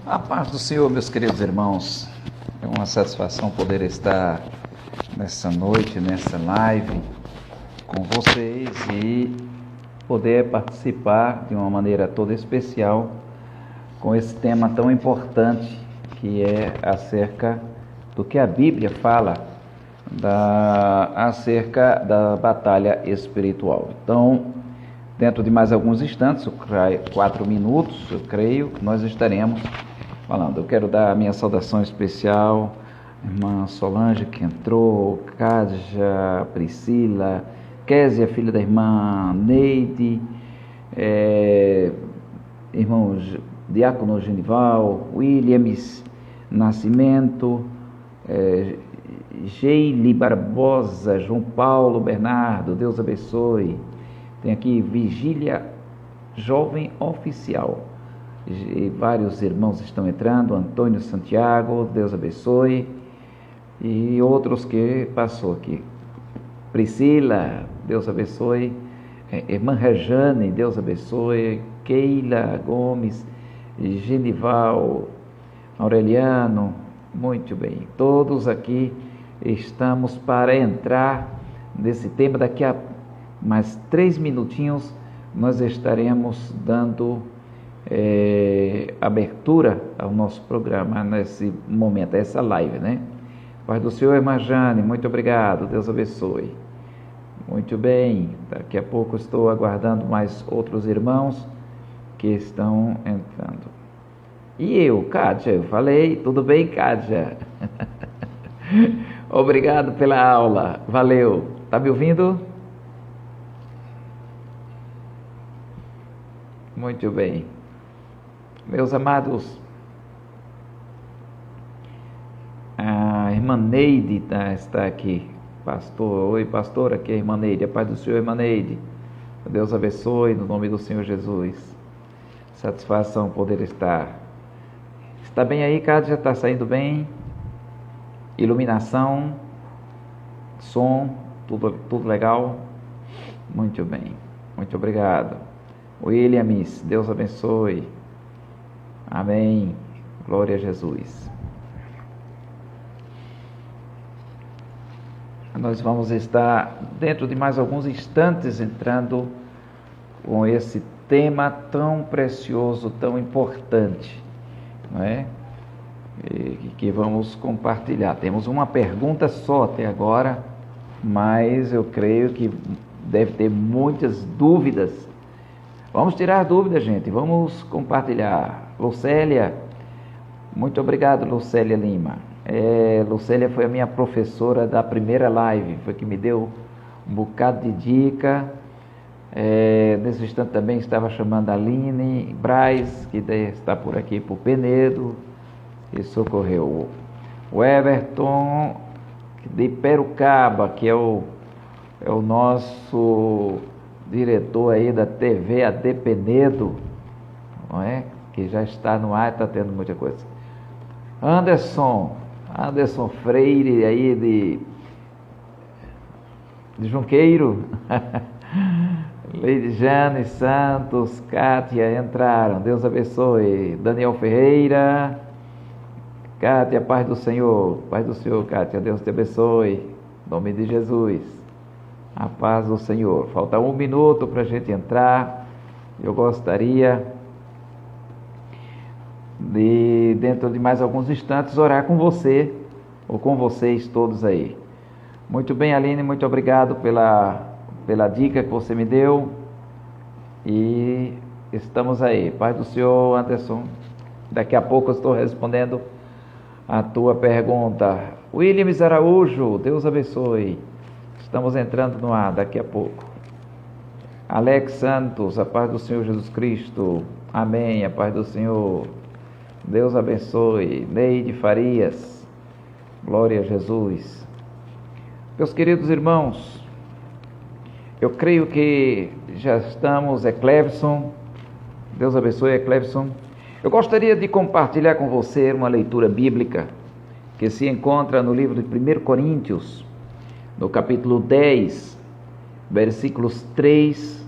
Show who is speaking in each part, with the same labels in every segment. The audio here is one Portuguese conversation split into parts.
Speaker 1: A paz do Senhor, meus queridos irmãos. É uma satisfação poder estar nessa noite, nessa live com vocês e poder participar de uma maneira toda especial com esse tema tão importante que é acerca do que a Bíblia fala acerca da batalha espiritual. Então, dentro de mais alguns instantes, 4 minutos, eu creio, nós estaremos falando. Eu quero dar a minha saudação especial, irmã Solange que entrou, Cádia, Priscila, Késia, filha da irmã Neide, irmão Diácono Genival, Williams Nascimento, Geile Barbosa, João Paulo Bernardo, Deus abençoe. Tem aqui Vigília Jovem Oficial, e vários irmãos estão entrando. Antônio Santiago, Deus abençoe, e outros que passou aqui. Priscila, Deus abençoe. Irmã Rejane, Deus abençoe. Keila Gomes, Genival, Aureliano, muito bem. Todos aqui estamos para entrar nesse tema. Daqui a mais 3 minutinhos nós estaremos dando abertura ao nosso programa nesse momento, essa live, né? Pai do Senhor, irmã Jane, muito obrigado, Deus abençoe. Muito bem, daqui a pouco estou aguardando mais outros irmãos que estão entrando. E eu, Kátia, eu falei, tudo bem, Kátia? Obrigado pela aula, valeu. Tá me ouvindo? Muito bem. Meus amados, a irmã Neide está aqui. Pastor, oi pastor, aqui é a irmã Neide, a paz do Senhor, irmã Neide. Deus abençoe, no nome do Senhor Jesus. Satisfação poder estar. Está bem aí, Cádia? Está saindo bem? Iluminação, som, tudo legal? Muito bem, muito obrigado. Williams, Deus abençoe. Amém. Glória a Jesus. Nós vamos estar, dentro de mais alguns instantes, entrando com esse tema tão precioso, tão importante, não é? Que vamos compartilhar. Temos uma pergunta só até agora, mas eu creio que deve ter muitas dúvidas. Vamos tirar dúvidas, gente, vamos compartilhar. Lucélia, muito obrigado, Lucélia Lima. Lucélia foi a minha professora da primeira live, foi que me deu um bocado de dica. Nesse instante também estava chamando a Aline Braz, que está por aqui, por Penedo, e socorreu. O Everton de Perucaba, que é o nosso diretor aí da TV AD Penedo, não é? Que já está no ar, está tendo muita coisa. Anderson Freire aí de Junqueiro. Leide Jane Santos, Kátia entraram, Deus abençoe. Daniel Ferreira, Kátia, paz do Senhor, Kátia, Deus te abençoe, em nome de Jesus, a paz do Senhor. Falta 1 minuto para a gente entrar. Eu gostaria de, dentro de mais alguns instantes, orar com você, ou com vocês todos aí. Muito bem, Aline, muito obrigado pela dica que você me deu, e estamos aí. Paz do Senhor, Anderson, daqui a pouco eu estou respondendo a tua pergunta. Williams Araújo, Deus abençoe, estamos entrando no ar daqui a pouco. Alex Santos, a paz do Senhor Jesus Cristo, amém, a paz do Senhor, Deus abençoe. Neide Farias, glória a Jesus. Meus queridos irmãos, eu creio que já estamos, Clevson, Deus abençoe, Clevson. Eu gostaria de compartilhar com você uma leitura bíblica que se encontra no livro de 1 Coríntios, no capítulo 10, versículos 3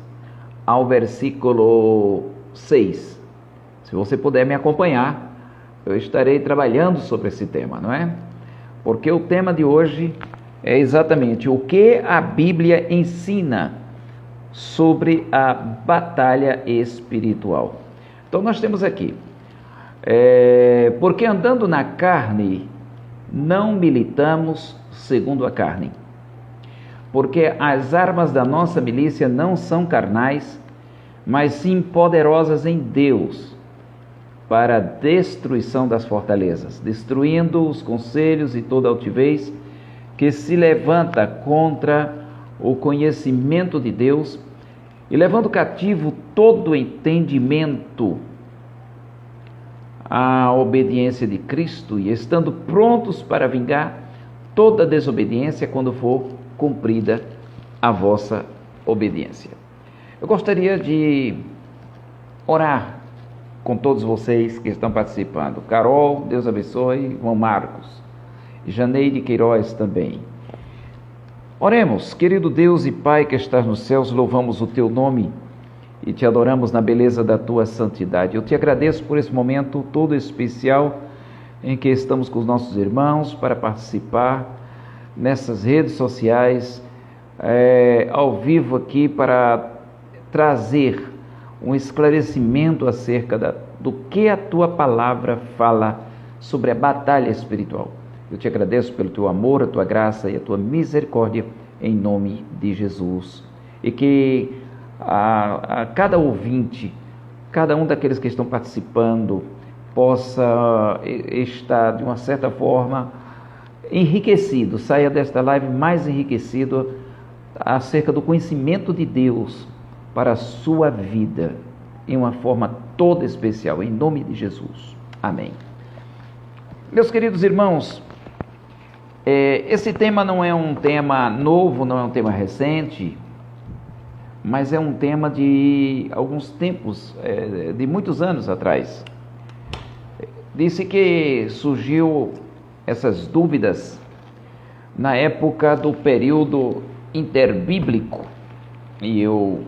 Speaker 1: ao versículo 6. Se você puder me acompanhar, eu estarei trabalhando sobre esse tema, não é? Porque o tema de hoje é exatamente o que a Bíblia ensina sobre a batalha espiritual. Então nós temos aqui, porque andando na carne, não militamos segundo a carne. Porque as armas da nossa milícia não são carnais, mas sim poderosas em Deus, para a destruição das fortalezas, destruindo os conselhos e toda altivez que se levanta contra o conhecimento de Deus, e levando cativo todo entendimento à obediência de Cristo, e estando prontos para vingar toda desobediência quando for cumprida a vossa obediência. Eu gostaria de orar com todos vocês que estão participando. Carol, Deus abençoe, João Marcos, e Janeide Queiroz também. Oremos. Querido Deus e Pai que estás nos céus, louvamos o teu nome e te adoramos na beleza da tua santidade. Eu te agradeço por esse momento todo especial em que estamos com os nossos irmãos para participar nessas redes sociais, ao vivo aqui, para trazer um esclarecimento acerca do que a tua palavra fala sobre a batalha espiritual. Eu te agradeço pelo teu amor, a tua graça e a tua misericórdia, em nome de Jesus. E que a cada ouvinte, cada um daqueles que estão participando, possa estar, de uma certa forma, enriquecido, saia desta live mais enriquecido acerca do conhecimento de Deus para a sua vida, em uma forma toda especial, em nome de Jesus. Amém. Meus queridos irmãos, esse tema não é um tema novo, não é um tema recente, mas é um tema de alguns tempos, de muitos anos atrás. Disse que surgiu essas dúvidas na época do período interbíblico, e eu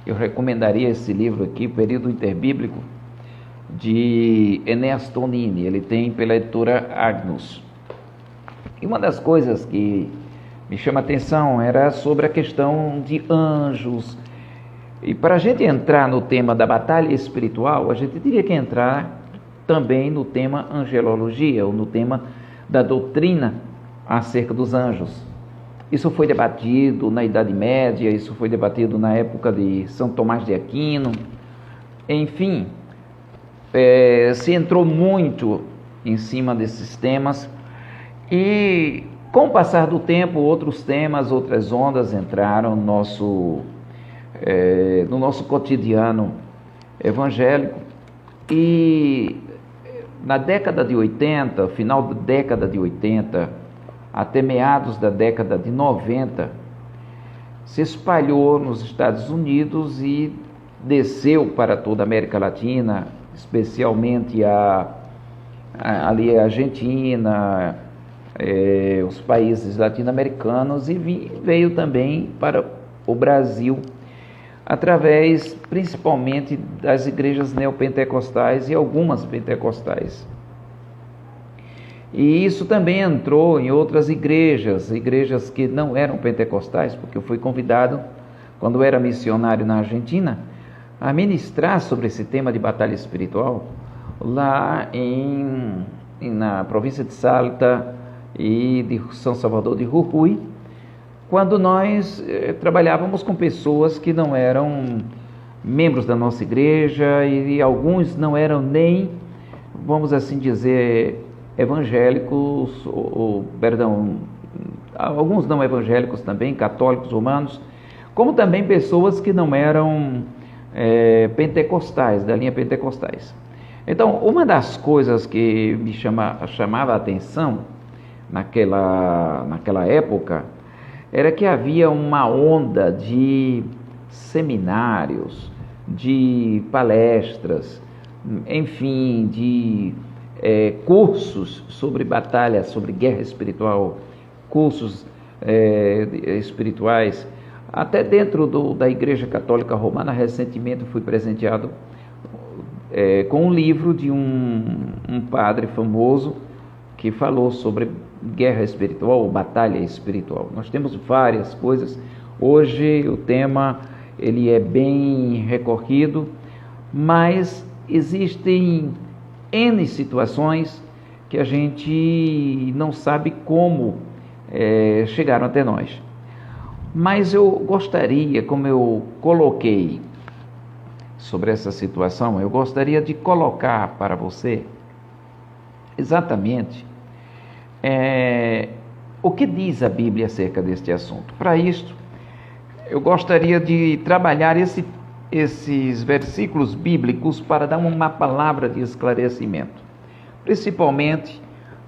Speaker 1: recomendaria esse livro aqui, Período Interbíblico, de Enéas Tonini. Ele tem pela editora Agnus. E uma das coisas que me chama a atenção era sobre a questão de anjos. E para a gente entrar no tema da batalha espiritual, a gente teria que entrar também no tema angelologia, ou no tema da doutrina acerca dos anjos. Isso foi debatido na Idade Média, isso foi debatido na época de São Tomás de Aquino. Enfim, se entrou muito em cima desses temas, e com o passar do tempo, outros temas, outras ondas entraram no nosso cotidiano evangélico. E na década de 80, final da década de 80, até meados da década de 90, se espalhou nos Estados Unidos e desceu para toda a América Latina, especialmente ali a Argentina, os países latino-americanos, e veio também para o Brasil, através principalmente das igrejas neopentecostais e algumas pentecostais. E isso também entrou em outras igrejas que não eram pentecostais, porque eu fui convidado, quando era missionário na Argentina, a ministrar sobre esse tema de batalha espiritual, lá na província de Salta e de São Salvador de Jujuy, quando nós trabalhávamos com pessoas que não eram membros da nossa igreja, e alguns não eram nem, vamos assim dizer, evangélicos, alguns não evangélicos também, católicos romanos, como também pessoas que não eram pentecostais, da linha pentecostais. Então, uma das coisas que me chamava a atenção naquela época era que havia uma onda de seminários, de palestras, enfim, de cursos sobre batalha, sobre guerra espiritual, cursos espirituais. Até dentro da Igreja Católica Romana, recentemente fui presenteado com um livro de um padre famoso que falou sobre guerra espiritual ou batalha espiritual. Nós temos várias coisas. Hoje o tema ele é bem recorrido, mas existem N situações que a gente não sabe como chegaram até nós. Mas eu gostaria, como eu coloquei sobre essa situação, eu gostaria de colocar para você exatamente o que diz a Bíblia acerca deste assunto. Para isto, eu gostaria de trabalhar esses versículos bíblicos para dar uma palavra de esclarecimento, principalmente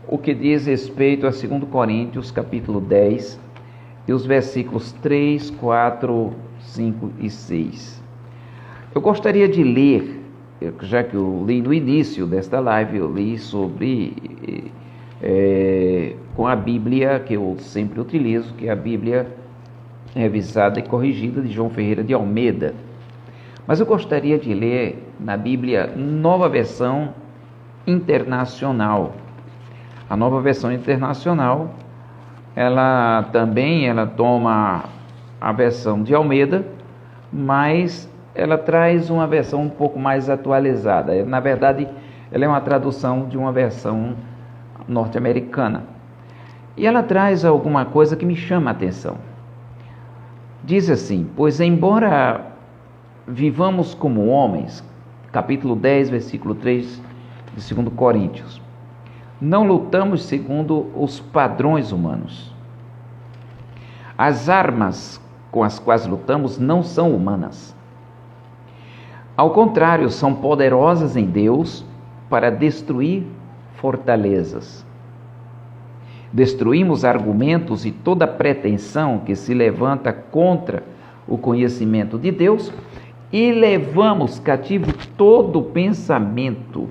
Speaker 1: o que diz respeito a 2 Coríntios capítulo 10 e os versículos 3, 4, 5 e 6. Eu gostaria de ler já que eu li no início desta live, eu li sobre, com a Bíblia que eu sempre utilizo, que é a Bíblia revisada e corrigida de João Ferreira de Almeida. Mas eu gostaria de ler na Bíblia Nova Versão Internacional. A Nova Versão Internacional, ela toma a versão de Almeida, mas ela traz uma versão um pouco mais atualizada. Na verdade, ela é uma tradução de uma versão norte-americana. E ela traz alguma coisa que me chama a atenção. Diz assim: pois embora vivamos como homens, capítulo 10, versículo 3 de 2 Coríntios, não lutamos segundo os padrões humanos. As armas com as quais lutamos não são humanas. Ao contrário, são poderosas em Deus para destruir fortalezas. Destruímos argumentos e toda pretensão que se levanta contra o conhecimento de Deus e levamos cativo todo pensamento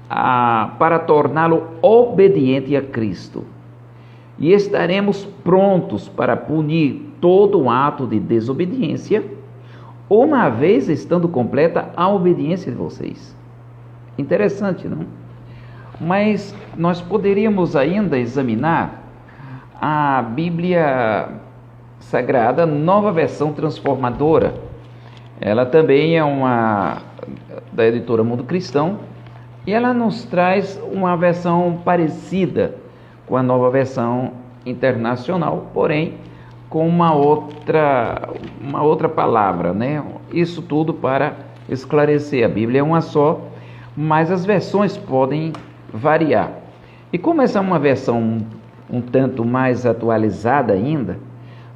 Speaker 1: para torná-lo obediente a Cristo. E estaremos prontos para punir todo ato de desobediência, uma vez estando completa a obediência de vocês. Interessante, não? Mas nós poderíamos ainda examinar a Bíblia Sagrada, Nova Versão Transformadora. Ela também é da editora Mundo Cristão, e ela nos traz uma versão parecida com a Nova Versão Internacional, porém com uma outra palavra, né? Isso tudo para esclarecer. A Bíblia é uma só, mas as versões podem variar. E como essa é uma versão um tanto mais atualizada ainda,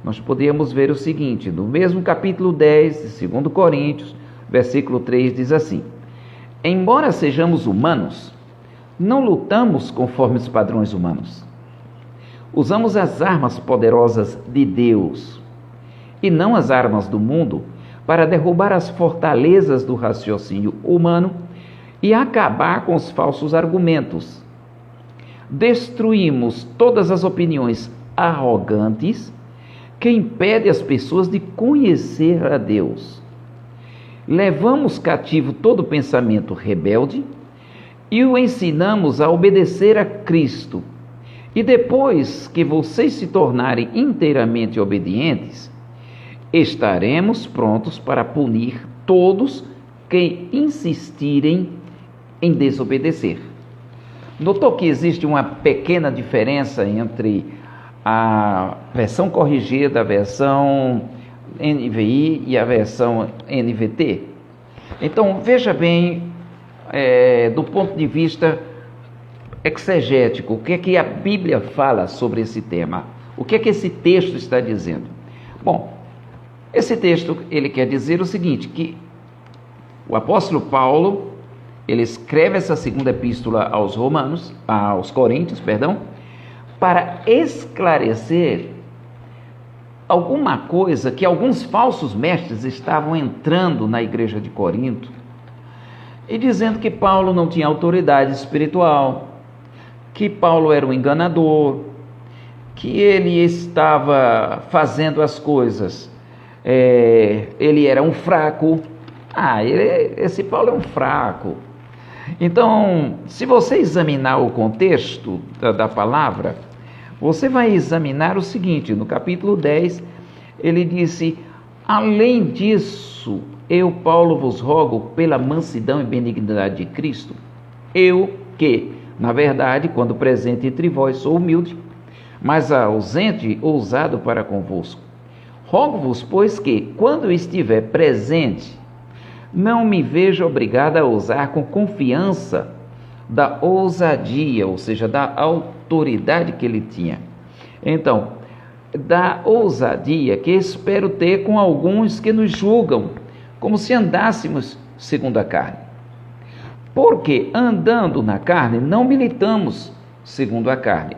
Speaker 1: nós podemos ver o seguinte: no mesmo capítulo 10 de 2 Coríntios, versículo 3 diz assim: embora sejamos humanos, não lutamos conforme os padrões humanos. Usamos as armas poderosas de Deus e não as armas do mundo para derrubar as fortalezas do raciocínio humano e acabar com os falsos argumentos. Destruímos todas as opiniões arrogantes que impedem as pessoas de conhecer a Deus. Levamos cativo todo pensamento rebelde e o ensinamos a obedecer a Cristo. E depois que vocês se tornarem inteiramente obedientes, estaremos prontos para punir todos que insistirem em desobedecer. Notou que existe uma pequena diferença entre a versão corrigida, a versão NVI e a versão NVT? Então, veja bem, do ponto de vista exegético, o que é que a Bíblia fala sobre esse tema? O que é que esse texto está dizendo? Bom, esse texto, ele quer dizer o seguinte, que o apóstolo Paulo, ele escreve essa segunda epístola aos Coríntios, para esclarecer alguma coisa que alguns falsos mestres estavam entrando na igreja de Corinto e dizendo que Paulo não tinha autoridade espiritual, que Paulo era um enganador, que ele estava fazendo as coisas, ele era um fraco. Esse Paulo é um fraco. Então, se você examinar o contexto da palavra, você vai examinar o seguinte: no capítulo 10, ele disse: além disso, eu, Paulo, vos rogo pela mansidão e benignidade de Cristo, eu que, na verdade, quando presente entre vós, sou humilde, mas ausente, ousado para convosco. Rogo-vos, pois, que, quando estiver presente, não me veja obrigado a usar com confiança da ousadia, ou seja, da autoridade que ele tinha. Então, da ousadia que espero ter com alguns que nos julgam, como se andássemos segundo a carne. Porque, andando na carne, não militamos segundo a carne.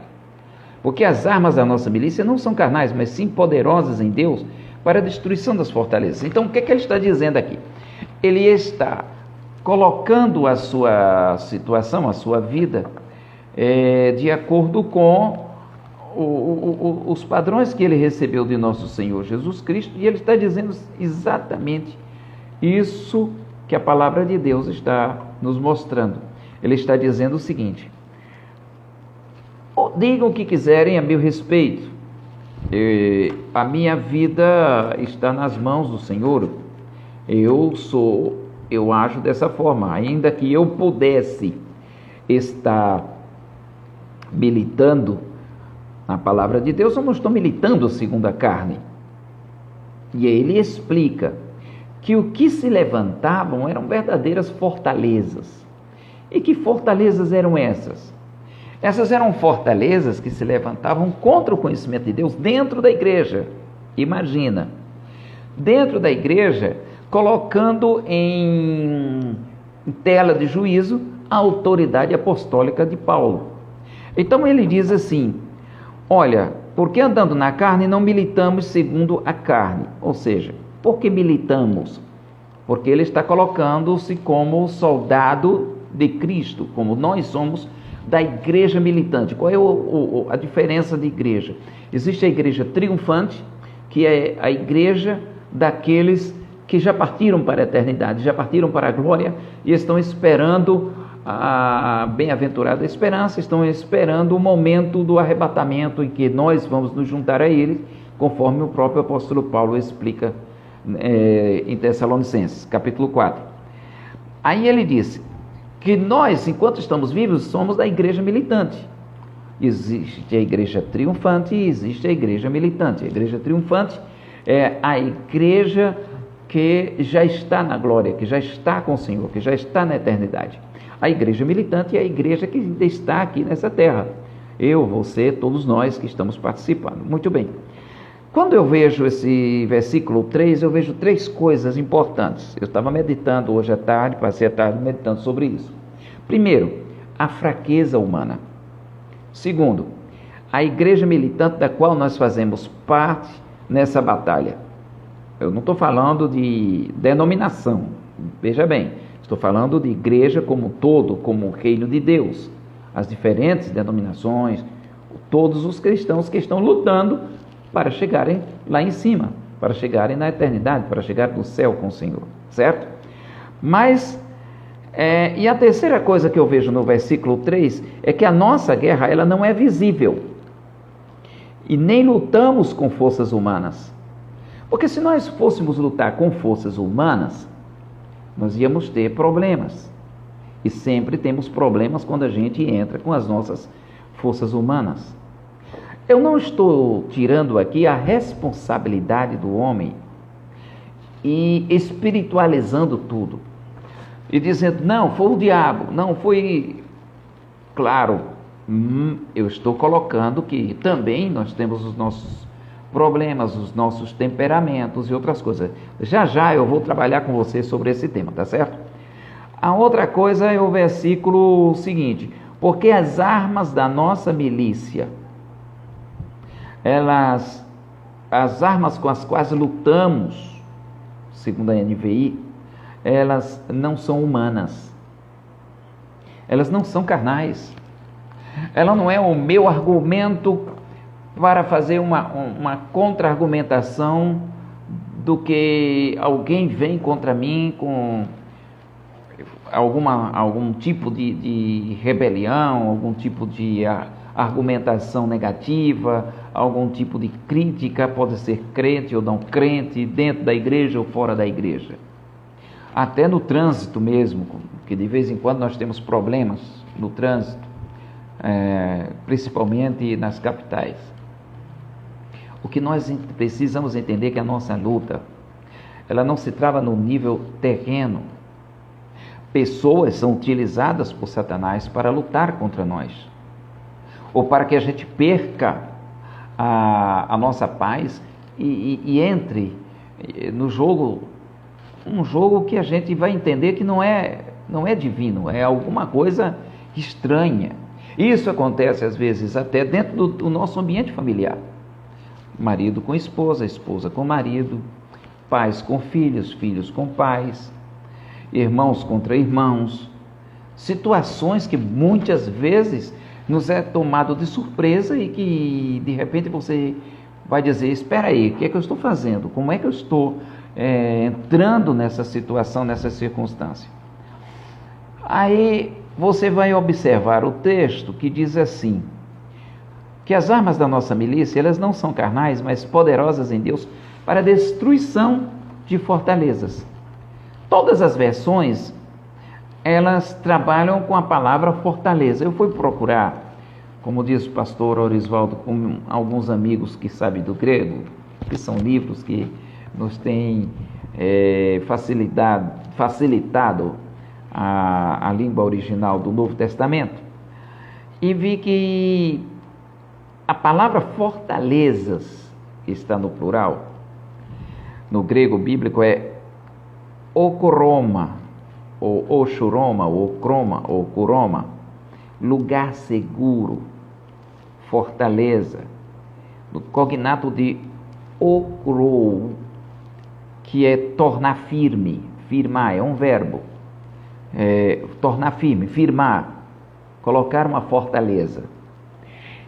Speaker 1: Porque as armas da nossa milícia não são carnais, mas sim poderosas em Deus para a destruição das fortalezas. Então, o que é que ele está dizendo aqui? ele está colocando a sua situação, a sua vida, de acordo com os padrões que ele recebeu de nosso Senhor Jesus Cristo, e ele está dizendo exatamente isso que a palavra de Deus está nos mostrando. Ele está dizendo o seguinte: digam o que quiserem a meu respeito, a minha vida está nas mãos do Senhor, eu ajo dessa forma. Ainda que eu pudesse estar militando na palavra de Deus, eu não estou militando segundo a carne. E ele explica que o que se levantavam eram verdadeiras fortalezas. E que fortalezas eram essas? Essas eram fortalezas que se levantavam contra o conhecimento de Deus dentro da igreja. Imagina, dentro da igreja, colocando em tela de juízo a autoridade apostólica de Paulo. Então ele diz assim: olha, porque andando na carne não militamos segundo a carne. Ou seja, por que militamos? Porque ele está colocando-se como soldado de Cristo, como nós somos da igreja militante. Qual é a diferença de igreja? Existe a igreja triunfante, que é a igreja daqueles que já partiram para a eternidade, já partiram para a glória e estão esperando a bem-aventurada esperança, estão esperando o momento do arrebatamento em que nós vamos nos juntar a eles, conforme o próprio apóstolo Paulo explica em Tessalonicenses, capítulo 4. Aí ele disse que nós, enquanto estamos vivos, somos da igreja militante. Existe a igreja triunfante e existe a igreja militante. A igreja triunfante é a igreja que já está na glória, que já está com o Senhor, que já está na eternidade. A igreja militante é a igreja que ainda está aqui nessa terra. Eu, você, todos nós que estamos participando. Muito bem. Quando eu vejo esse versículo 3, eu vejo 3 coisas importantes. Eu estava meditando hoje à tarde, passei a tarde meditando sobre isso. Primeiro, a fraqueza humana. Segundo, a igreja militante da qual nós fazemos parte nessa batalha. Eu não estou falando de denominação, veja bem, estou falando de igreja como um todo, como o reino de Deus. As diferentes denominações, todos os cristãos que estão lutando para chegarem lá em cima, para chegarem na eternidade, para chegar no céu com o Senhor, certo? Mas, e a terceira coisa que eu vejo no versículo 3 é que a nossa guerra, ela não é visível e nem lutamos com forças humanas. Porque se nós fôssemos lutar com forças humanas, nós íamos ter problemas. E sempre temos problemas quando a gente entra com as nossas forças humanas. Eu não estou tirando aqui a responsabilidade do homem e espiritualizando tudo. E dizendo, não, foi o diabo, não foi... Claro, eu estou colocando que também nós temos os nossos problemas, os nossos temperamentos e outras coisas. Já já eu vou trabalhar com você sobre esse tema, tá certo? A outra coisa é o versículo seguinte: porque as armas da nossa milícia, as armas com as quais lutamos, segundo a NVI, elas não são humanas, elas não são carnais, ela não é o meu argumento para fazer uma contra-argumentação do que alguém vem contra mim com algum tipo de rebelião, algum tipo de argumentação negativa, algum tipo de crítica, pode ser crente ou não crente, dentro da igreja ou fora da igreja. Até no trânsito mesmo, que de vez em quando nós temos problemas no trânsito, principalmente nas capitais. O que nós precisamos entender é que a nossa luta, ela não se trava no nível terreno. Pessoas são utilizadas por Satanás para lutar contra nós, ou para que a gente perca a nossa paz e entre no jogo, um jogo que a gente vai entender que não é divino, é alguma coisa estranha. Isso acontece às vezes até dentro do nosso ambiente familiar. Marido com esposa, esposa com marido, pais com filhos, filhos com pais. irmãos contra irmãos, situações que muitas vezes nos é tomado de surpresa e que de repente você vai dizer, espera aí, o que é que eu estou fazendo? Como é que eu estou entrando nessa situação, nessa circunstância? Aí você vai observar o texto que diz assim, que as armas da nossa milícia, elas não são carnais, mas poderosas em Deus para a destruição de fortalezas. Todas as versões, elas trabalham com a palavra fortaleza. Eu fui procurar, como diz o pastor Orisvaldo, com alguns amigos que sabem do grego, que são livros que nos têm facilitado a língua original do Novo Testamento, e vi que a palavra fortalezas, que está no plural, no grego bíblico é okoroma, ou oshuroma, ou okroma, ou kuroma, lugar seguro, fortaleza, do cognato de okrou, que é tornar firme, firmar, é um verbo, tornar firme, firmar, colocar uma fortaleza.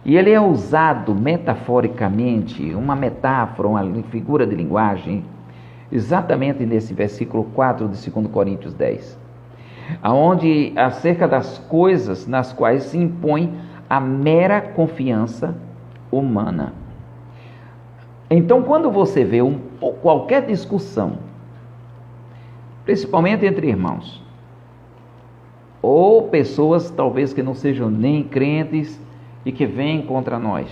Speaker 1: E ele é usado metaforicamente, uma metáfora, uma figura de linguagem, exatamente nesse versículo 4 de 2 Coríntios 10, aonde acerca das coisas nas quais se impõe a mera confiança humana. Então, quando você vê qualquer discussão, principalmente entre irmãos, ou pessoas talvez que não sejam nem crentes e que vêm contra nós,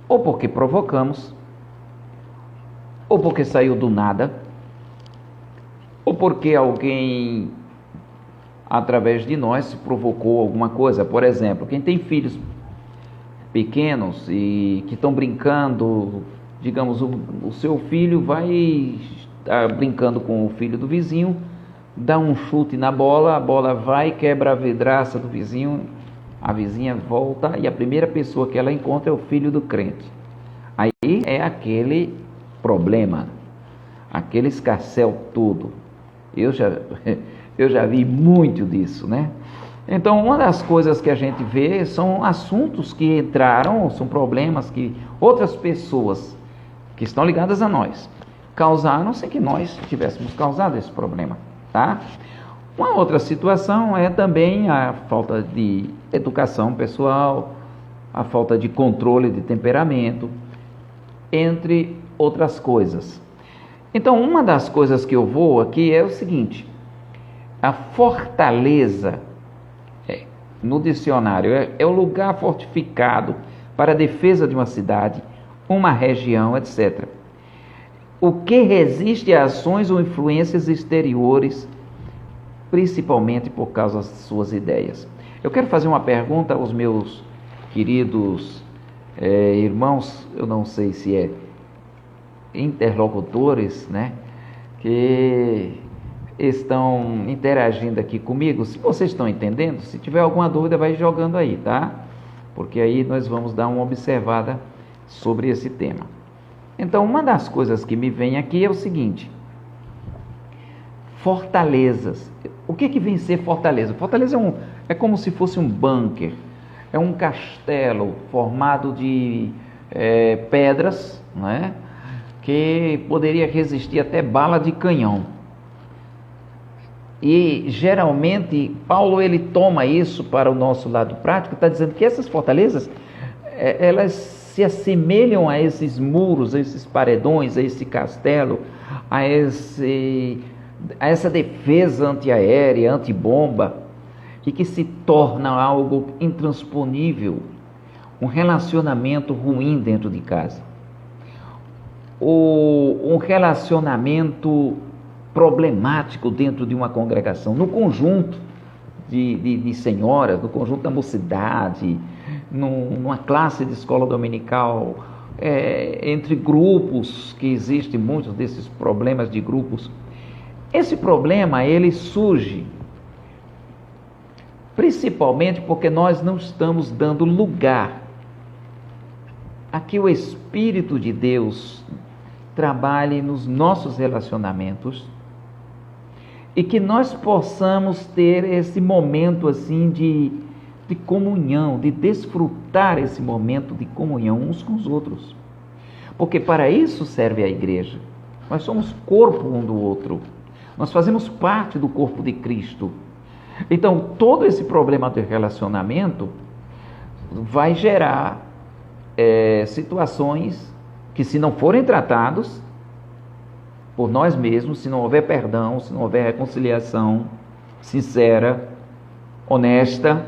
Speaker 1: ou porque provocamos, ou porque saiu do nada, ou porque alguém, através de nós, provocou alguma coisa. Por exemplo, quem tem filhos pequenos e que estão brincando, digamos, o seu filho vai estar brincando com o filho do vizinho, dá um chute na bola, a bola vai, quebra a vidraça do vizinho, a vizinha volta e a primeira pessoa que ela encontra é o filho do crente. Aí é aquele problema, aquele escarcéu todo. Eu já vi muito disso, né? Então, uma das coisas que a gente vê são assuntos que entraram, são problemas que outras pessoas que estão ligadas a nós causaram sem que nós tivéssemos causado esse problema, tá? Uma outra situação é também a falta de educação pessoal, a falta de controle de temperamento, entre outras coisas. Então, uma das coisas que eu vou aqui é o seguinte: a fortaleza, no dicionário, é o lugar fortificado para a defesa de uma cidade, uma região, etc. O que resiste a ações ou influências exteriores, principalmente por causa das suas ideias. Eu quero fazer uma pergunta aos meus queridos irmãos, eu não sei se é interlocutores, né, que estão interagindo aqui comigo. Se vocês estão entendendo, se tiver alguma dúvida, vai jogando aí, tá? Porque aí nós vamos dar uma observada sobre esse tema. Então, uma das coisas que me vem aqui é o seguinte: fortalezas. O que vem ser fortaleza? Fortaleza é como se fosse um bunker, é um castelo formado de pedras, né, que poderia resistir até bala de canhão. E geralmente Paulo ele toma isso para o nosso lado prático, está dizendo que essas fortalezas elas se assemelham a esses muros, a esses paredões, a esse castelo, a essa defesa antiaérea, antibomba, e que se torna algo intransponível, um relacionamento ruim dentro de casa, um relacionamento problemático dentro de uma congregação, no conjunto de senhoras, no conjunto da mocidade, numa classe de escola dominical, entre grupos, que existem muitos desses problemas de grupos. Esse problema, ele surge principalmente porque nós não estamos dando lugar a que o Espírito de Deus trabalhe nos nossos relacionamentos e que nós possamos ter esse momento assim de comunhão, de desfrutar esse momento de comunhão uns com os outros. Porque para isso serve a igreja. Nós somos corpo um do outro. Nós fazemos parte do corpo de Cristo. Então, todo esse problema de relacionamento vai gerar situações que, se não forem tratados por nós mesmos, se não houver perdão, se não houver reconciliação sincera, honesta,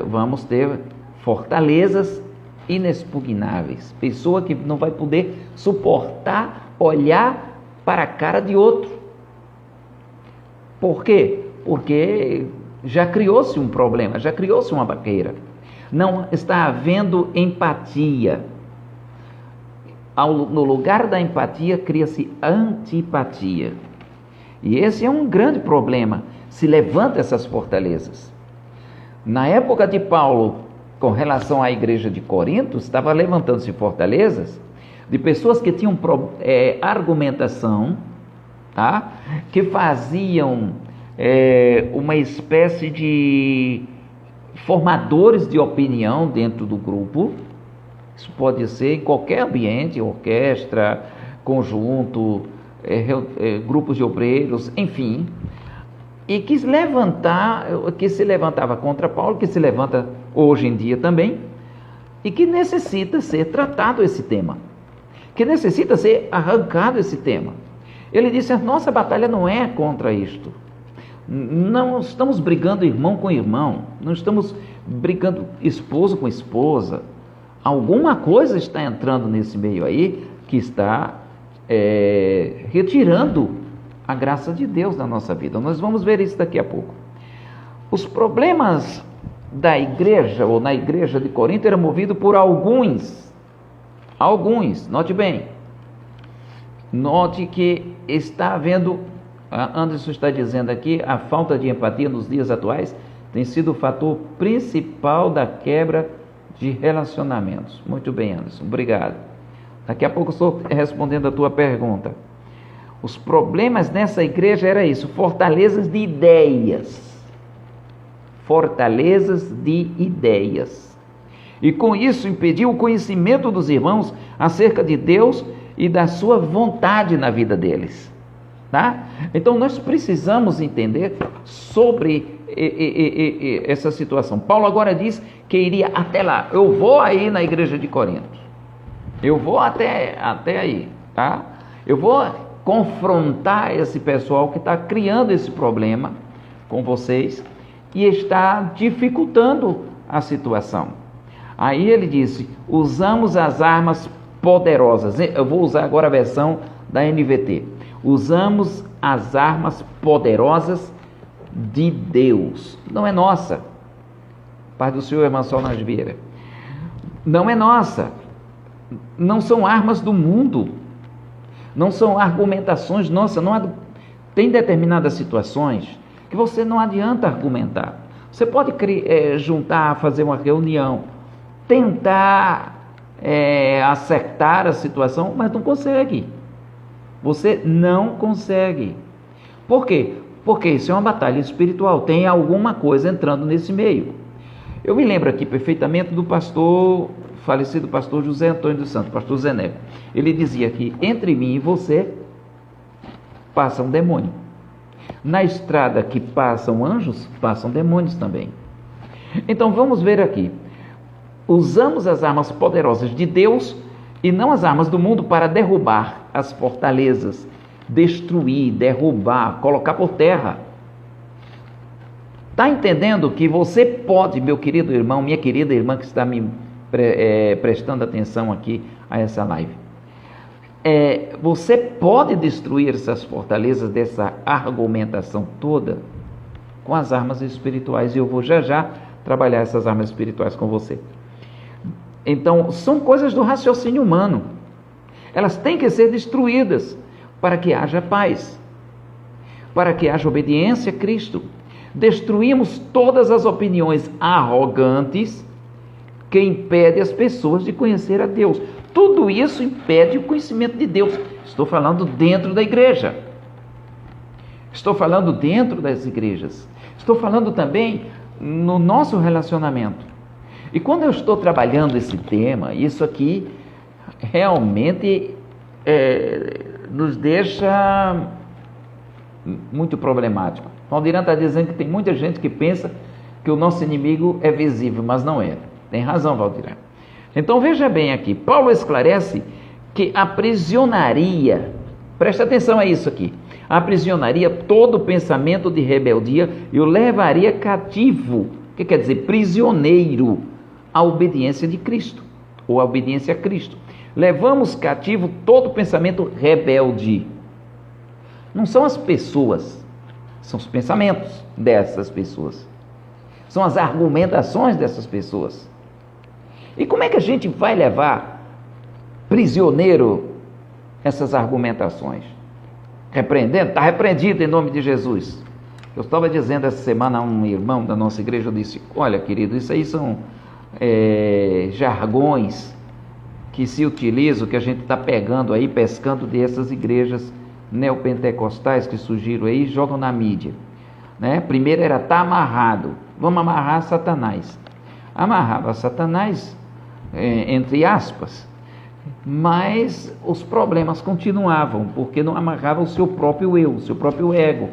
Speaker 1: vamos ter fortalezas inexpugnáveis. Pessoa que não vai poder suportar olhar para a cara de outro. Por quê? Porque já criou-se um problema, já criou-se uma barreira. Não está havendo empatia. No lugar da empatia, cria-se antipatia. E esse é um grande problema. Se levanta essas fortalezas. Na época de Paulo, com relação à igreja de Corinto, estava levantando-se fortalezas de pessoas que tinham argumentação, tá? Que faziam uma espécie de formadores de opinião dentro do grupo. Isso pode ser em qualquer ambiente, orquestra, conjunto, grupos de obreiros, enfim, e que se levantava contra Paulo, que se levanta hoje em dia também, e que necessita ser tratado esse tema, que necessita ser arrancado esse tema. Ele disse: a nossa batalha não é contra isto. Não estamos brigando irmão com irmão, não estamos brigando esposo com esposa. Alguma coisa está entrando nesse meio aí que está retirando a graça de Deus da nossa vida. Nós vamos ver isso daqui a pouco. Os problemas da igreja, ou na igreja de Corinto, eram movidos por alguns, note bem, note que está havendo, Anderson está dizendo aqui, a falta de empatia nos dias atuais tem sido o fator principal da quebra de relacionamentos. Muito bem, Anderson, obrigado. Daqui a pouco eu estou respondendo a tua pergunta. Os problemas nessa igreja era isso, fortalezas de ideias. Fortalezas de ideias. E com isso impediu o conhecimento dos irmãos acerca de Deus e da sua vontade na vida deles. Tá? Então nós precisamos entender sobre essa situação. Paulo agora diz que iria até lá. Eu vou aí na igreja de Corinto. Eu vou até aí, tá? Eu vou confrontar esse pessoal que está criando esse problema com vocês e está dificultando a situação. Aí ele disse: usamos as armas poderosas. Eu vou usar agora a versão da NVT. Usamos as armas poderosas de Deus. Não é nossa. Paz do Senhor, irmã Solange Vieira. Não é nossa. Não são armas do mundo. Não são argumentações nossas. Tem determinadas situações que você não adianta argumentar. Você pode juntar, fazer uma reunião, tentar acertar a situação, mas não consegue. Você não consegue. Por quê? Porque isso é uma batalha espiritual. Tem alguma coisa entrando nesse meio. Eu me lembro aqui perfeitamente do falecido pastor José Antônio dos Santos, pastor Zeneco. Ele dizia que entre mim e você passa um demônio. Na estrada que passam anjos, passam demônios também. Então vamos ver aqui. Usamos as armas poderosas de Deus e não as armas do mundo para derrubar as fortalezas, destruir, derrubar, colocar por terra. Está entendendo que você pode, meu querido irmão, minha querida irmã que está me prestando atenção aqui a essa live, você pode destruir essas fortalezas dessa argumentação toda com as armas espirituais, e eu vou já trabalhar essas armas espirituais com você. Então, são coisas do raciocínio humano. Elas têm que ser destruídas para que haja paz, para que haja obediência a Cristo. Destruímos todas as opiniões arrogantes que impedem as pessoas de conhecer a Deus. Tudo isso impede o conhecimento de Deus. Estou falando dentro da igreja. Estou falando dentro das igrejas. Estou falando também no nosso relacionamento. E quando eu estou trabalhando esse tema, isso aqui realmente nos deixa muito problemático. Valdirã está dizendo que tem muita gente que pensa que o nosso inimigo é visível, mas não é. Tem razão, Valdirã. Então veja bem aqui, Paulo esclarece que aprisionaria, presta atenção a isso aqui, aprisionaria todo pensamento de rebeldia e o levaria cativo, o que quer dizer? Prisioneiro, à obediência de Cristo, ou à obediência a Cristo. Levamos cativo todo pensamento rebelde. Não são as pessoas, são os pensamentos dessas pessoas. São as argumentações dessas pessoas. E como é que a gente vai levar prisioneiro essas argumentações? Repreendendo? Está repreendido em nome de Jesus. Eu estava dizendo essa semana a um irmão da nossa igreja, eu disse, olha querido, isso aí são jargões que se utilizam, que a gente está pegando aí, pescando dessas igrejas neopentecostais que surgiram aí e jogam na mídia. Né? Primeiro era tá amarrado, vamos amarrar Satanás. Amarrava Satanás, entre aspas, mas os problemas continuavam, porque não amarrava o seu próprio eu, o seu próprio ego.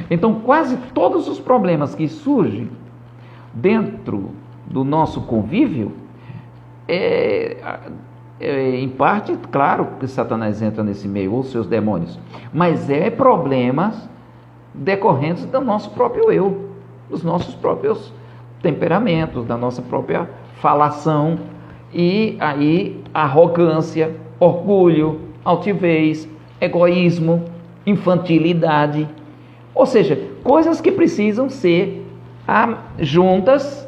Speaker 1: Então quase todos os problemas que surgem dentro do nosso convívio, em parte, claro que Satanás entra nesse meio, ou seus demônios, mas problemas decorrentes do nosso próprio eu, dos nossos próprios temperamentos, da nossa própria falação, e aí arrogância, orgulho, altivez, egoísmo, infantilidade, ou seja, coisas que precisam ser juntas,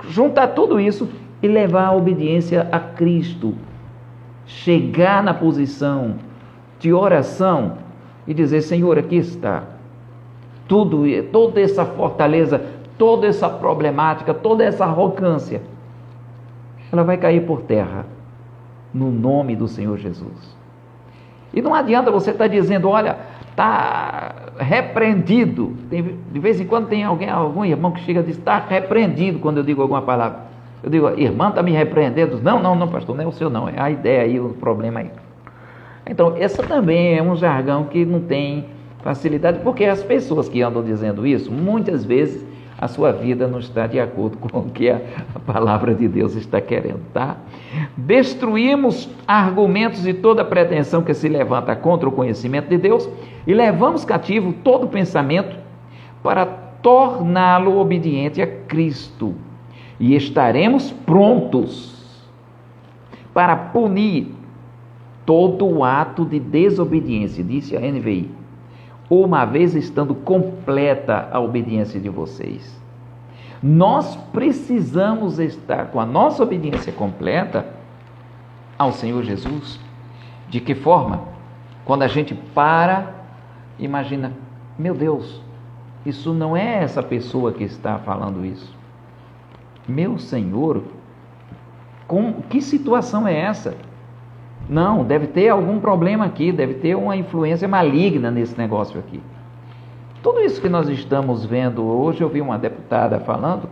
Speaker 1: juntar tudo isso e levar a obediência a Cristo, chegar na posição de oração e dizer, Senhor, aqui está, toda essa fortaleza, toda essa problemática, toda essa arrogância, ela vai cair por terra, no nome do Senhor Jesus. E não adianta você estar dizendo, olha, está repreendido. De vez em quando tem algum irmão que chega e diz, está repreendido quando eu digo alguma palavra. Eu digo, irmã está me repreendendo? Não, pastor, não é o seu não, é a ideia aí, o problema aí. Então, essa também é um jargão que não tem facilidade, porque as pessoas que andam dizendo isso, muitas vezes a sua vida não está de acordo com o que a palavra de Deus está querendo, tá? Destruímos argumentos e toda pretensão que se levanta contra o conhecimento de Deus e levamos cativo todo pensamento para torná-lo obediente a Cristo. E estaremos prontos para punir todo ato de desobediência, disse a NVI, uma vez estando completa a obediência de vocês. Nós precisamos estar com a nossa obediência completa ao Senhor Jesus. De que forma? Quando a gente imagina, meu Deus, isso não é essa pessoa que está falando isso. Meu Senhor, que situação é essa? Não, deve ter algum problema aqui, deve ter uma influência maligna nesse negócio aqui. Tudo isso que nós estamos vendo hoje, eu vi uma deputada falando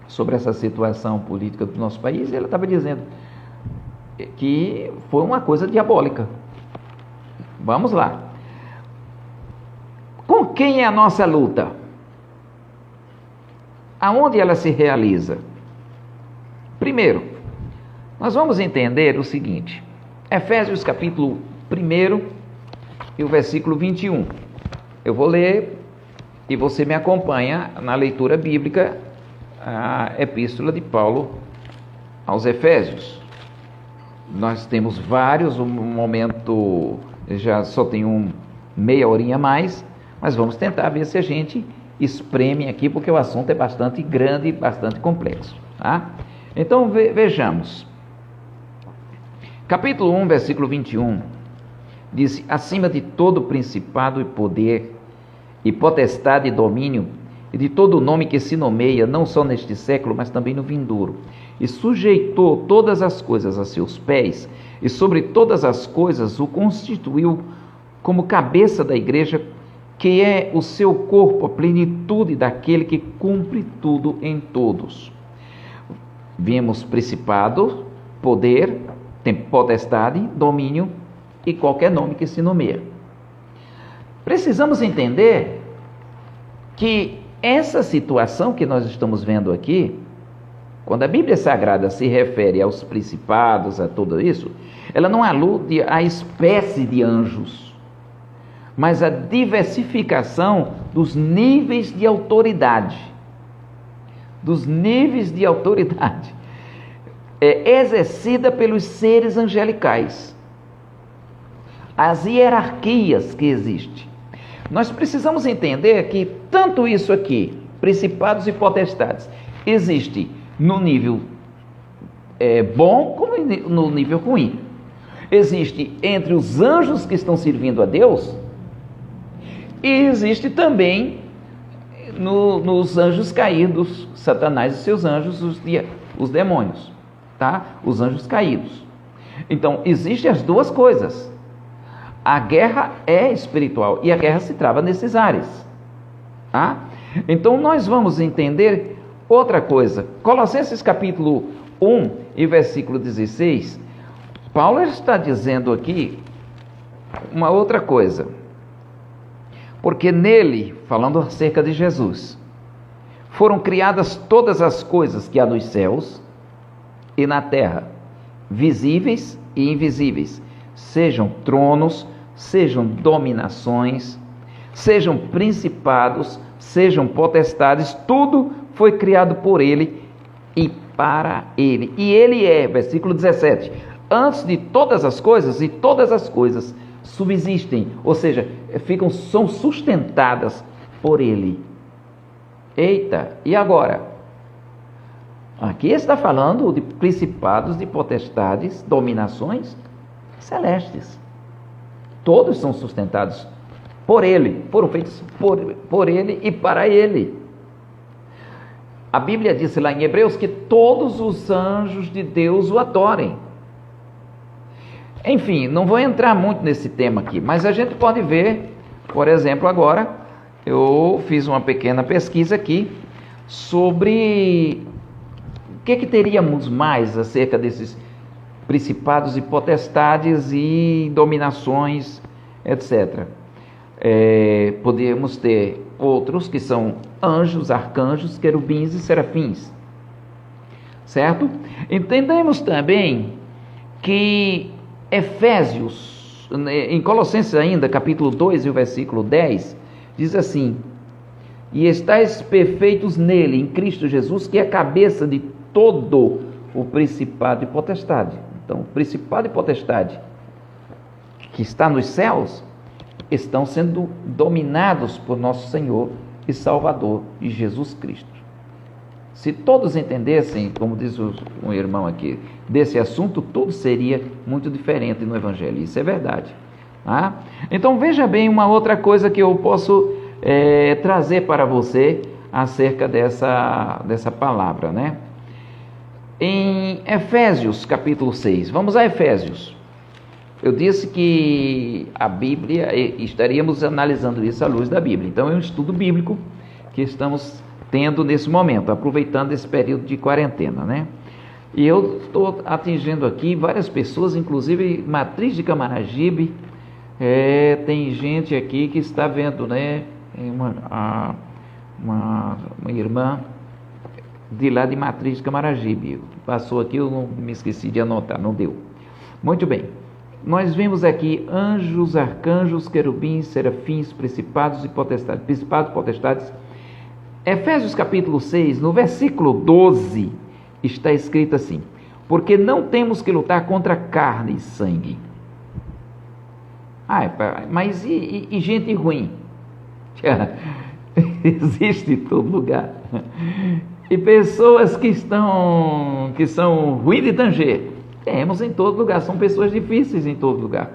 Speaker 1: sobre essa situação política do nosso país, e ela estava dizendo que foi uma coisa diabólica. Vamos lá. Com quem é a nossa luta? Aonde ela se realiza? Primeiro, nós vamos entender o seguinte, Efésios capítulo 1 e o versículo 21. Eu vou ler e você me acompanha na leitura bíblica, a epístola de Paulo aos Efésios. Nós temos vários, um momento, já só tem meia horinha a mais, mas vamos tentar ver se a gente espreme aqui, porque o assunto é bastante grande e bastante complexo, tá? Então vejamos. Capítulo 1, versículo 21, diz, acima de todo principado e poder, e potestade e domínio, e de todo nome que se nomeia, não só neste século, mas também no vindouro, e sujeitou todas as coisas a seus pés, e sobre todas as coisas o constituiu como cabeça da igreja, que é o seu corpo, a plenitude daquele que cumpre tudo em todos. Vimos principado, poder, potestade, domínio e qualquer nome que se nomeia. Precisamos entender que essa situação que nós estamos vendo aqui, quando a Bíblia Sagrada se refere aos principados, a tudo isso, ela não alude à espécie de anjos, mas à diversificação dos níveis de autoridade. Dos níveis de autoridade exercida pelos seres angelicais. As hierarquias que existem. Nós precisamos entender que tanto isso aqui, principados e potestades, existe no nível bom como no nível ruim. Existe entre os anjos que estão servindo a Deus e existe também nos anjos caídos, Satanás e seus anjos, os demônios, tá? Os anjos caídos. Então, existem as duas coisas. A guerra é espiritual e a guerra se trava nesses ares, tá? Então, nós vamos entender outra coisa. Colossenses capítulo 1 e versículo 16, Paulo está dizendo aqui uma outra coisa. Porque nele, falando acerca de Jesus, foram criadas todas as coisas que há nos céus e na terra, visíveis e invisíveis, sejam tronos, sejam dominações, sejam principados, sejam potestades, tudo foi criado por ele e para ele. E ele é, versículo 17, antes de todas as coisas, e todas as coisas subsistem, ou seja, são sustentadas por ele. Eita, e agora? Aqui está falando de principados, de potestades, dominações celestes. Todos são sustentados por ele, foram feitos por ele e para ele. A Bíblia diz lá em Hebreus que todos os anjos de Deus o adorem. Enfim, não vou entrar muito nesse tema aqui, mas a gente pode ver, por exemplo, agora, eu fiz uma pequena pesquisa aqui sobre o que teríamos mais acerca desses principados e potestades e dominações, etc. Podemos ter outros que são anjos, arcanjos, querubins e serafins, certo? Entendemos também que Efésios, em Colossenses ainda, capítulo 2 e o versículo 10, diz assim: e estáis perfeitos nele, em Cristo Jesus, que é a cabeça de todo o principado e potestade. Então, o principado e potestade que está nos céus estão sendo dominados por nosso Senhor e Salvador, Jesus Cristo. Se todos entendessem, como diz um irmão aqui, desse assunto, tudo seria muito diferente no Evangelho. Isso é verdade. Tá? Então veja bem uma outra coisa que eu posso trazer para você acerca dessa palavra, né? Em Efésios capítulo 6, vamos a Efésios. Eu disse que a Bíblia, estaríamos analisando isso à luz da Bíblia. Então é um estudo bíblico que estamos tendo nesse momento, aproveitando esse período de quarentena, né? E eu estou atingindo aqui várias pessoas, inclusive Matriz de Camaragibe, tem gente aqui que está vendo, né? Uma irmã de lá de Matriz de Camaragibe, passou aqui, eu não me esqueci de anotar, não deu. Muito bem, nós vemos aqui anjos, arcanjos, querubins, serafins, principados e potestades. Principados e potestades. Efésios capítulo 6, no versículo 12, está escrito assim: porque não temos que lutar contra carne e sangue. Mas e gente ruim? Existe em todo lugar. E pessoas que são ruins de tanger, temos em todo lugar, são pessoas difíceis em todo lugar.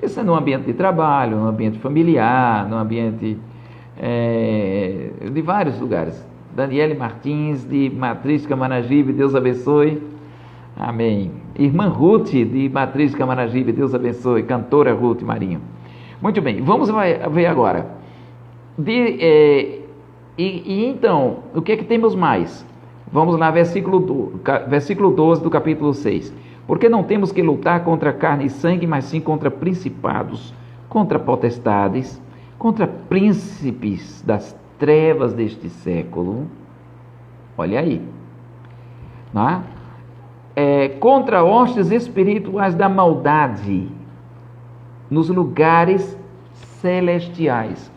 Speaker 1: Isso é no ambiente de trabalho, no ambiente familiar, no ambiente de vários lugares. Daniele Martins, de Matriz Camaragibe, Deus abençoe. Amém. Irmã Ruth, de Matriz Camaragibe, Deus abençoe. Cantora Ruth Marinho. Muito bem, vamos ver agora. Então, o que é que temos mais? Vamos lá, versículo 12 do capítulo 6. Porque não temos que lutar contra carne e sangue, mas sim contra principados, contra potestades, contra príncipes das trevas deste século. Olha aí. Não é? Contra hostes espirituais da maldade nos lugares celestiais.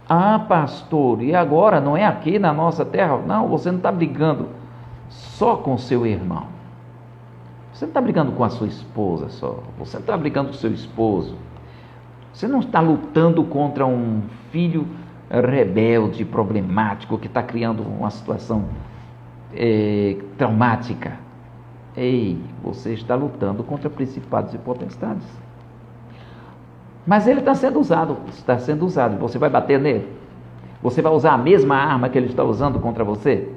Speaker 1: Ah, pastor, e agora não é aqui na nossa terra? Não, você não está brigando só com o seu irmão. Você não está brigando com a sua esposa só. Você não está brigando com o seu esposo. Você não está lutando contra um filho rebelde, problemático, que está criando uma situação traumática. Ei, você está lutando contra principados e potestades. Mas ele está sendo usado. Você vai bater nele? Você vai usar a mesma arma que ele está usando contra você?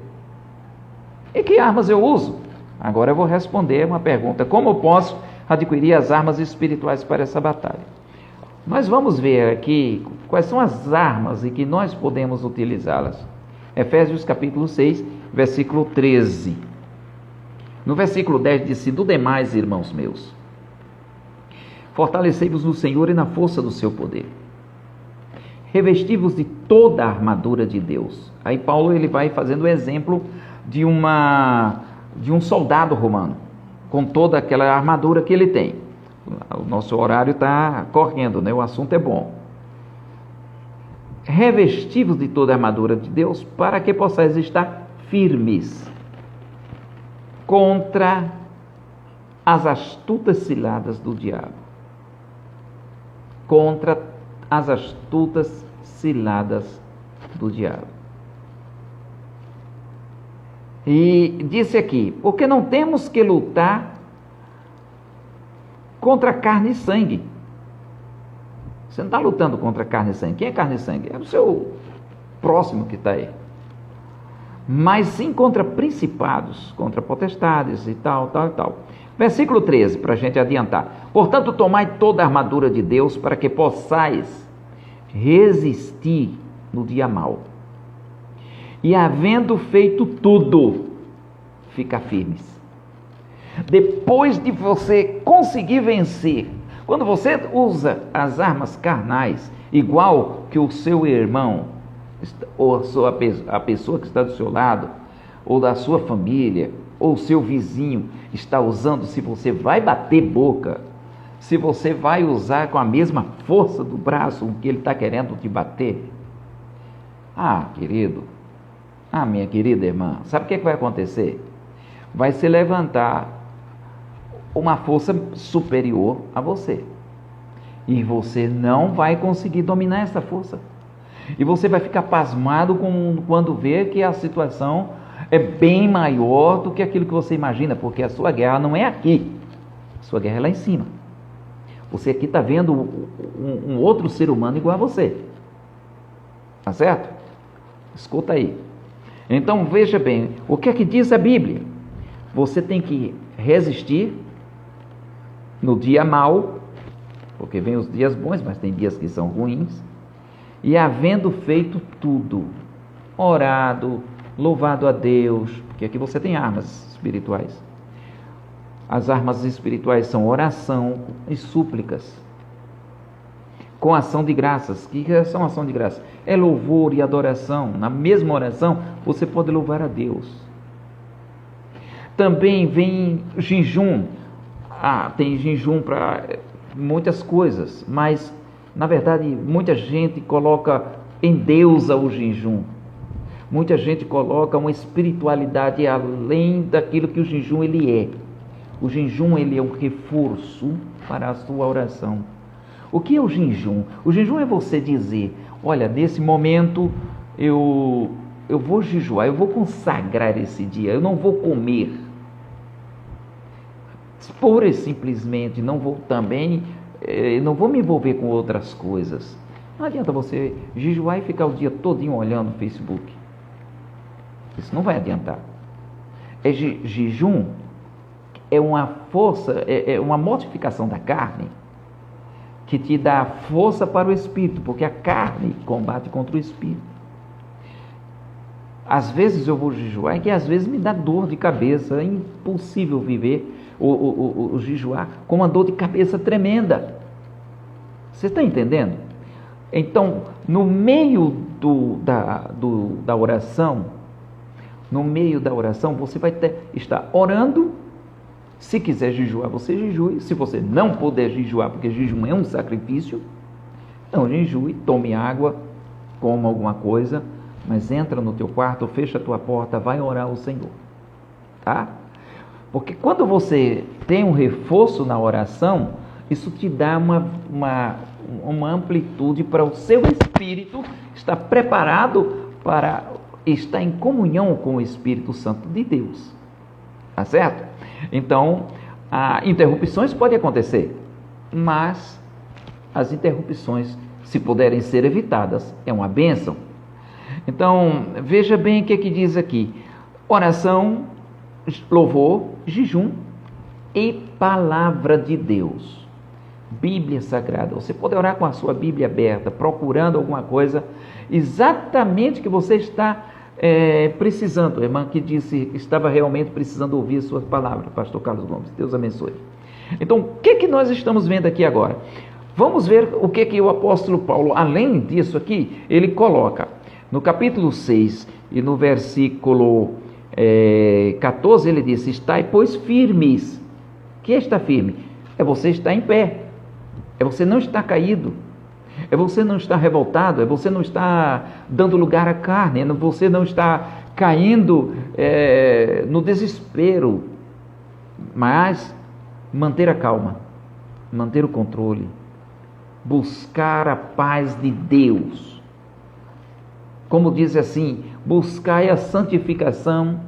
Speaker 1: E que armas eu uso? Agora eu vou responder uma pergunta: como eu posso adquirir as armas espirituais para essa batalha? Nós vamos ver aqui quais são as armas e que nós podemos utilizá-las. Efésios capítulo 6, versículo 13. No versículo 10 diz: do demais, irmãos meus, fortalecei-vos no Senhor e na força do seu poder. Revesti-vos de toda a armadura de Deus. Aí Paulo ele vai fazendo o exemplo de um soldado romano, com toda aquela armadura que ele tem. O nosso horário está correndo, né? O assunto é bom. Revesti-vos de toda a armadura de Deus, para que possais estar firmes contra as astutas ciladas do diabo. Contra as astutas ciladas do diabo. E disse aqui: porque não temos que lutar contra carne e sangue. Você não está lutando contra carne e sangue. Quem é carne e sangue? É o seu próximo que está aí. Mas sim contra principados, contra potestades e tal. Versículo 13, para a gente adiantar. Portanto, tomai toda a armadura de Deus, para que possais resistir no dia mau. E havendo feito tudo, ficar firmes. Depois de você conseguir vencer, quando você usa as armas carnais, igual que o seu irmão, ou a pessoa que está do seu lado, ou da sua família, ou o seu vizinho está usando, se você vai bater boca, se você vai usar com a mesma força do braço que ele está querendo te bater, querido, minha querida irmã, sabe o que vai acontecer? Vai se levantar uma força superior a você, e você não vai conseguir dominar essa força, e você vai ficar pasmado quando vê que a situação é bem maior do que aquilo que você imagina, porque a sua guerra não é aqui, a sua guerra é lá em cima. Você aqui está vendo um outro ser humano igual a você, tá certo? Escuta aí. Então veja bem, o que é que diz a Bíblia? Você tem que resistir no dia mau, porque vem os dias bons, mas tem dias que são ruins, e havendo feito tudo, orado, louvado a Deus, porque aqui você tem armas espirituais. As armas espirituais são oração e súplicas, com ação de graças. O que são ação de graças? É louvor e adoração. Na mesma oração, você pode louvar a Deus. Também vem jejum. Tem jejum para muitas coisas, mas, na verdade, muita gente coloca em Deus o jejum. Muita gente coloca uma espiritualidade além daquilo que o jejum ele é. O jejum ele é um reforço para a sua oração. O que é o jejum? O jejum é você dizer: olha, nesse momento eu vou jejuar, eu vou consagrar esse dia, eu não vou comer. Pura e simplesmente, não vou me envolver com outras coisas. Não adianta você jejuar e ficar o dia todinho olhando o Facebook. Isso não vai adiantar. Jejum é uma força, é uma mortificação da carne, que te dá força para o espírito, porque a carne combate contra o espírito. Às vezes eu vou jejuar e que às vezes me dá dor de cabeça, é impossível viver ou jejuar com uma dor de cabeça tremenda. Você está entendendo? Então, no meio da oração, você vai estar orando. Se quiser jejuar, você jejue. Se você não puder jejuar, porque jejum é um sacrifício, não jejue, tome água, coma alguma coisa, mas entra no teu quarto, fecha a tua porta, vai orar ao Senhor, tá? Porque quando você tem um reforço na oração, isso te dá uma amplitude para o seu espírito estar preparado para estar em comunhão com o Espírito Santo de Deus. Tá certo? Então, interrupções podem acontecer, mas as interrupções, se puderem ser evitadas, é uma bênção. Então, veja bem o que diz aqui: oração, louvor, jejum e palavra de Deus. Bíblia Sagrada. Você pode orar com a sua Bíblia aberta, procurando alguma coisa exatamente que você está precisando. A irmã que disse que estava realmente precisando ouvir as suas palavras, pastor Carlos Gomes. Deus abençoe. Então, o que nós estamos vendo aqui agora? Vamos ver o que o apóstolo Paulo, além disso aqui, ele coloca no capítulo 6 e no versículo 14, ele disse: estai, pois, firmes. O que é estar firme? É você estar em pé, é você não estar caído, é você não estar revoltado, é você não estar dando lugar à carne, é você não estar caindo no desespero, mas manter a calma, manter o controle, buscar a paz de Deus. Como diz assim: buscai a santificação,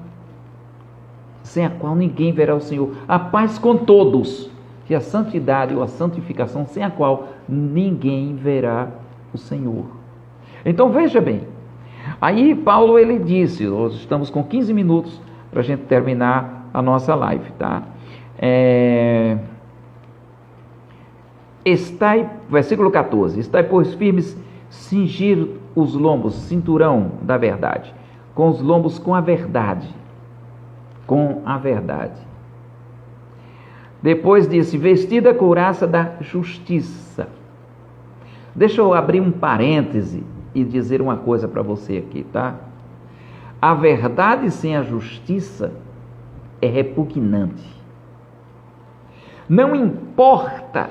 Speaker 1: sem a qual ninguém verá o Senhor. A paz com todos, que a santidade ou a santificação, sem a qual ninguém verá o Senhor. Então veja bem, aí Paulo ele disse, nós estamos com 15 minutos para a gente terminar a nossa live, tá? Versículo 14: estai, pois, firmes, cingir os lombos, cinturão da verdade, com os lombos com a verdade. Com a verdade. Depois disse: vestida a couraça da justiça. Deixa eu abrir um parêntese e dizer uma coisa para você aqui, tá? A verdade sem a justiça é repugnante. Não importa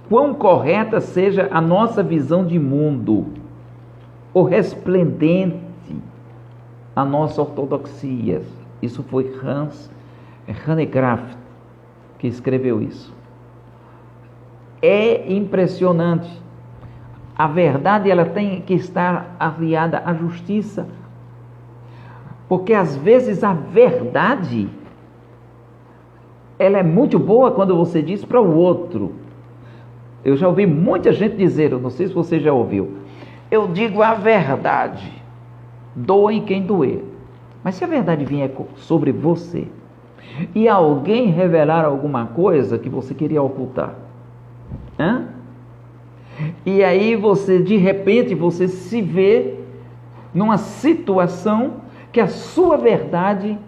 Speaker 1: quão correta seja a nossa visão de mundo, ou resplendente a nossa ortodoxia. Isso foi Hans Hanegraaff que escreveu isso. É impressionante. A verdade, ela tem que estar aliada à justiça, porque às vezes a verdade ela é muito boa quando você diz para o outro. Eu já ouvi muita gente dizer, eu não sei se você já ouviu: eu digo a verdade, doe quem doer. Mas se a verdade vier sobre você e alguém revelar alguma coisa que você queria ocultar, e aí você, de repente, você se vê numa situação que a sua verdade,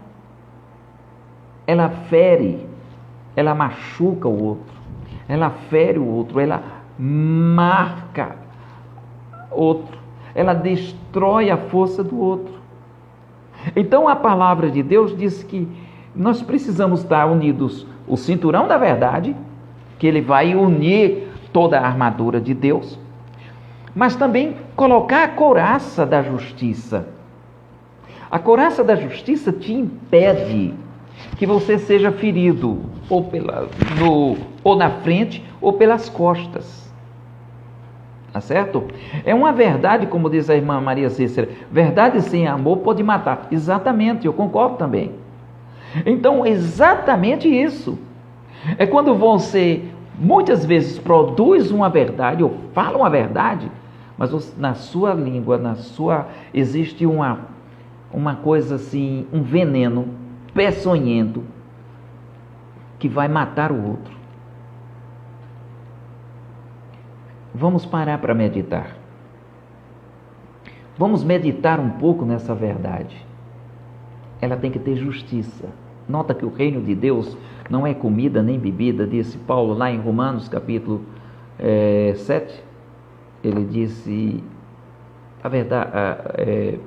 Speaker 1: ela fere, ela machuca o outro, ela fere o outro, ela marca outro, ela destrói a força do outro. Então a palavra de Deus diz que nós precisamos estar unidos, o cinturão da verdade, que ele vai unir toda a armadura de Deus, mas também colocar a couraça da justiça. A couraça da justiça te impede que você seja ferido ou na frente ou pelas costas. Tá certo? É uma verdade, como diz a irmã Maria Cícera: verdade sem amor pode matar. Exatamente, eu concordo também. Então, exatamente isso. É quando você, muitas vezes, produz uma verdade, ou fala uma verdade, mas na sua língua, existe uma coisa assim, um veneno peçonhento, que vai matar o outro. Vamos parar para meditar. Vamos meditar um pouco nessa verdade. Ela tem que ter justiça. Nota que o reino de Deus não é comida nem bebida, disse Paulo lá em Romanos capítulo 7. Ele disse, a verdade,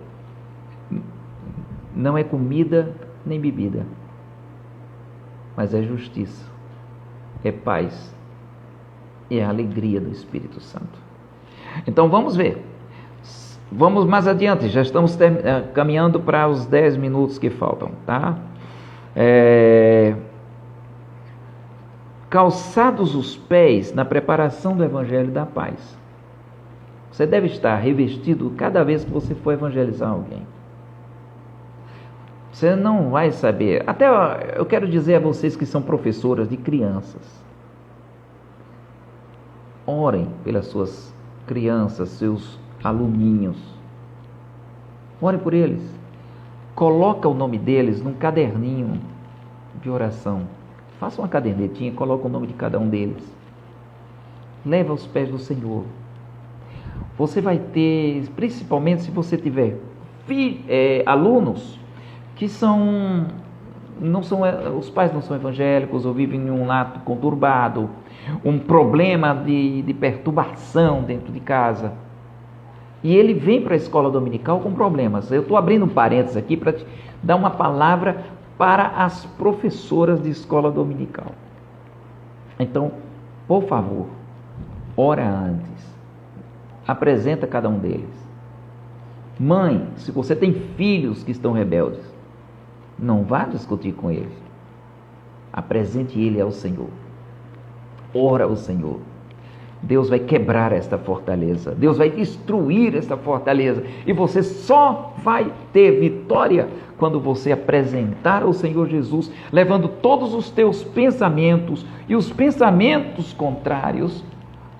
Speaker 1: não é comida nem bebida, mas é justiça, é paz, é a alegria do Espírito Santo. Então vamos ver. Vamos mais adiante, já estamos caminhando para os 10 minutos que faltam, tá? Calçados os pés na preparação do Evangelho da Paz. Você deve estar revestido cada vez que você for evangelizar alguém. Você não vai saber. Até eu quero dizer a vocês que são professoras de crianças. Orem pelas suas crianças, seus aluninhos. Ore por eles. Coloca o nome deles num caderninho de oração. Faça uma cadernetinha, coloca o nome de cada um deles. Leva aos pés do Senhor. Você vai ter, principalmente se você tiver alunos que os pais não são evangélicos ou vivem em um lar conturbado, um problema de perturbação dentro de casa. E ele vem para a escola dominical com problemas. Eu estou abrindo um parênteses aqui para te dar uma palavra para as professoras de escola dominical. Então, por favor, ora antes. Apresenta cada um deles. Mãe, se você tem filhos que estão rebeldes, não vá discutir com ele. Apresente ele ao Senhor. Ora ao Senhor. Deus vai quebrar esta fortaleza. Deus vai destruir esta fortaleza. E você só vai ter vitória quando você apresentar ao Senhor Jesus, levando todos os teus pensamentos e os pensamentos contrários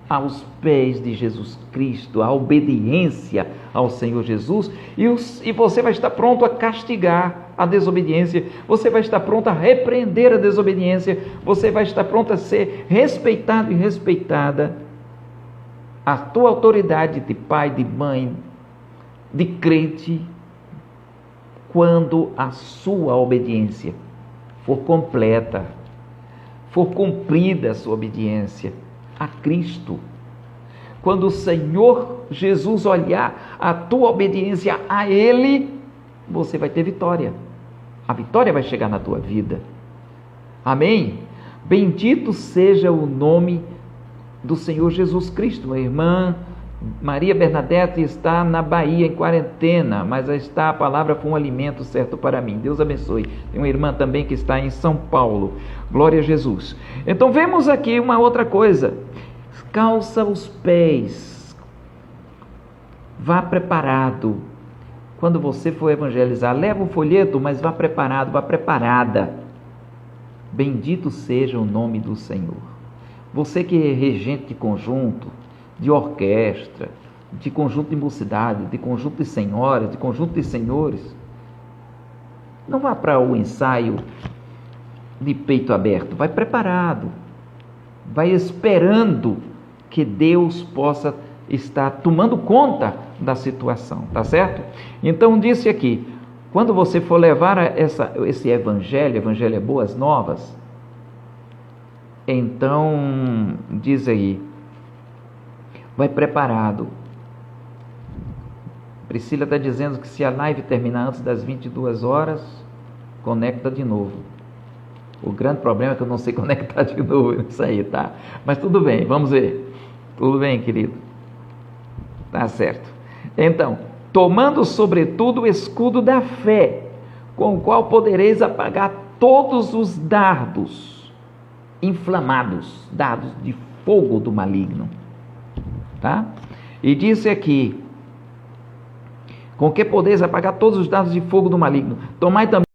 Speaker 1: aos pés de Jesus Cristo, a obediência ao Senhor Jesus, e você vai estar pronto a castigar a desobediência, você vai estar pronto a repreender a desobediência, você vai estar pronto a ser respeitado e respeitada. A tua autoridade de pai, de mãe, de crente, quando a sua obediência for completa, for cumprida a sua obediência a Cristo. Quando o Senhor Jesus olhar a tua obediência a Ele, você vai ter vitória. A vitória vai chegar na tua vida. Amém? Bendito seja o nome do Senhor Jesus Cristo. A irmã Maria Bernadette está na Bahia em quarentena, mas a palavra foi um alimento certo para mim. Deus abençoe. Tem uma irmã também que está em São Paulo. Glória a Jesus. Então vemos aqui uma outra coisa. Calça os pés. Vá preparado. Quando você for evangelizar, leva o folheto, mas vá preparado, vá preparada. Bendito seja o nome do Senhor. Você que é regente de conjunto, de orquestra, de conjunto de mocidade, de conjunto de senhoras, de conjunto de senhores, não vá para o ensaio de peito aberto, vai preparado, vai esperando que Deus possa estar tomando conta da situação, tá certo? Então disse aqui, quando você for levar esse evangelho é boas novas, então diz aí, vai preparado. Priscila está dizendo que se a live terminar antes das 22 horas, conecta de novo. O grande problema é que eu não sei conectar de novo isso aí, tá? Mas tudo bem, vamos ver. Tudo bem, querido? Tá certo. Então, tomando sobretudo o escudo da fé, com o qual podereis apagar todos os dardos inflamados, dardos de fogo do maligno. Tá? E disse aqui, com que podeis apagar todos os dardos de fogo do maligno. Tomai também